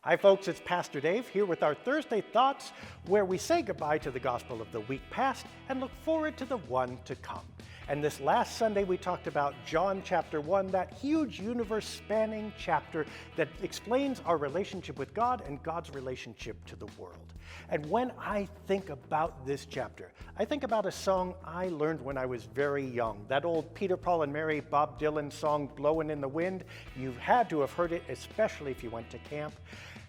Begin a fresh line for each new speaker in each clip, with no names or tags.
Hi folks, it's Pastor Dave here with our Thursday Thoughts, where we say goodbye to the gospel of the week past and look forward to the one to come. And this last Sunday we talked about John chapter 1, that huge universe-spanning chapter that explains our relationship with God and God's relationship to the world. And when I think about this chapter, I think about a song I learned when I was very young. That old Peter, Paul and Mary, Bob Dylan song, Blowin' in the Wind. You had to have heard it, especially if you went to camp.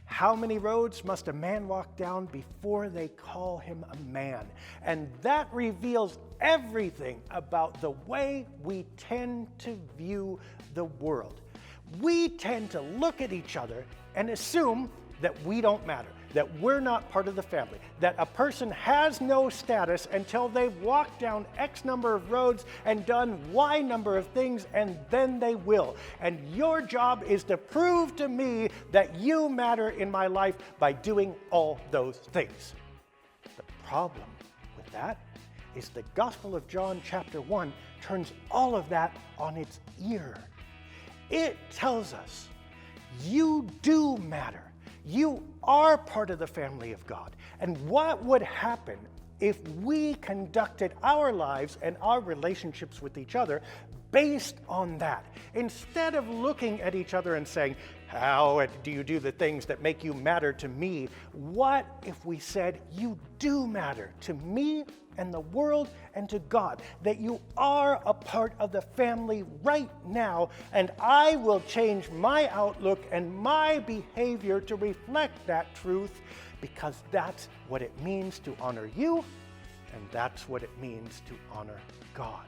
How many roads must a man walk down before they call him a man? And that reveals everything about the way we tend to view the world. We tend to look at each other and assume that we don't matter, that we're not part of the family, that a person has no status until they've walked down X number of roads and done Y number of things, and then they will. And your job is to prove to me that you matter in my life by doing all those things. The problem with that is the Gospel of John chapter 1 turns all of that on its ear. It tells us you do matter. You are part of the family of God. And what would happen if we conducted our lives and our relationships with each other based on that? Instead of looking at each other and saying, how do you do the things that make you matter to me? What if we said, you do matter to me and the world and to God, that you are a part of the family right now, and I will change my outlook and my behavior to reflect that truth, because that's what it means to honor you, and that's what it means to honor God.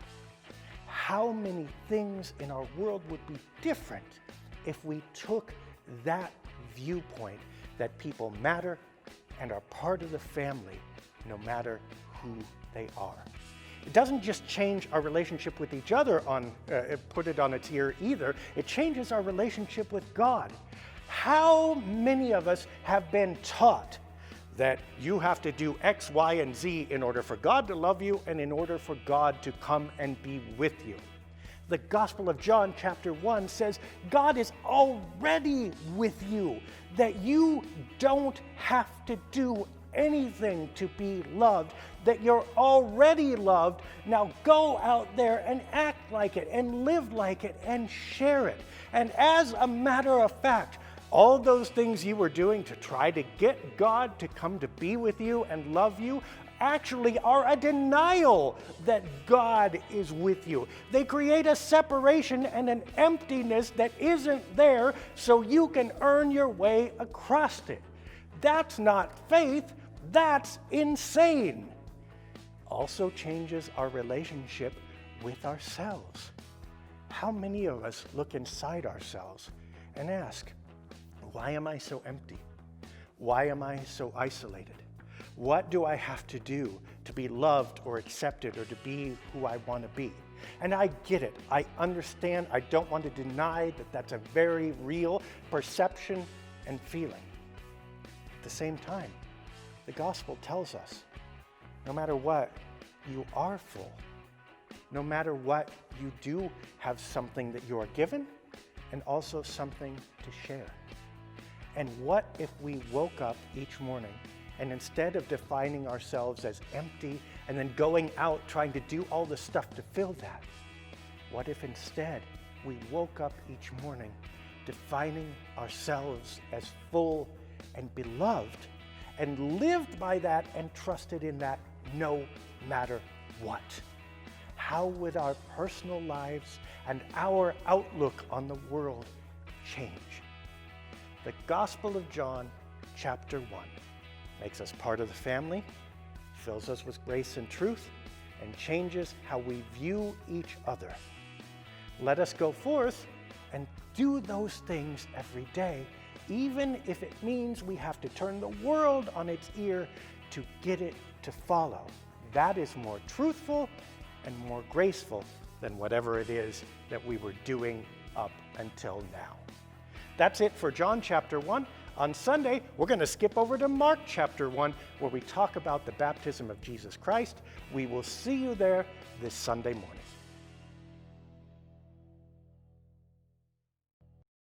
How many things in our world would be different if we took that viewpoint that people matter and are part of the family no matter who they are? It doesn't just change our relationship with each other, put it on its ear either. It changes our relationship with God. How many of us have been taught that you have to do X, Y, and Z in order for God to love you and in order for God to come and be with you? The Gospel of John chapter 1 says God is already with you, that you don't have to do anything to be loved, that you're already loved. Now go out there and act like it and live like it and share it. And as a matter of fact, all those things you were doing to try to get God to come to be with you and love you actually are a denial that God is with you. They create a separation and an emptiness that isn't there so you can earn your way across it. That's not faith, that's insane. Also changes our relationship with ourselves. How many of us look inside ourselves and ask, why am I so empty? Why am I so isolated? What do I have to do to be loved or accepted or to be who I want to be? And I get it. I understand. I don't want to deny that that's a very real perception and feeling. At the same time, the gospel tells us, no matter what, you are full. No matter what, you do have something that you are given and also something to share. And what if we woke up each morning and instead of defining ourselves as empty and then going out trying to do all the stuff to fill that, what if instead we woke up each morning defining ourselves as full and beloved and lived by that and trusted in that no matter what? How would our personal lives and our outlook on the world change? The Gospel of John, chapter 1, makes us part of the family, fills us with grace and truth, and changes how we view each other. Let us go forth and do those things every day, even if it means we have to turn the world on its ear to get it to follow. That is more truthful and more graceful than whatever it is that we were doing up until now. That's it for John chapter 1. On Sunday, we're going to skip over to Mark chapter 1, where we talk about the baptism of Jesus Christ. We will see you there this Sunday morning.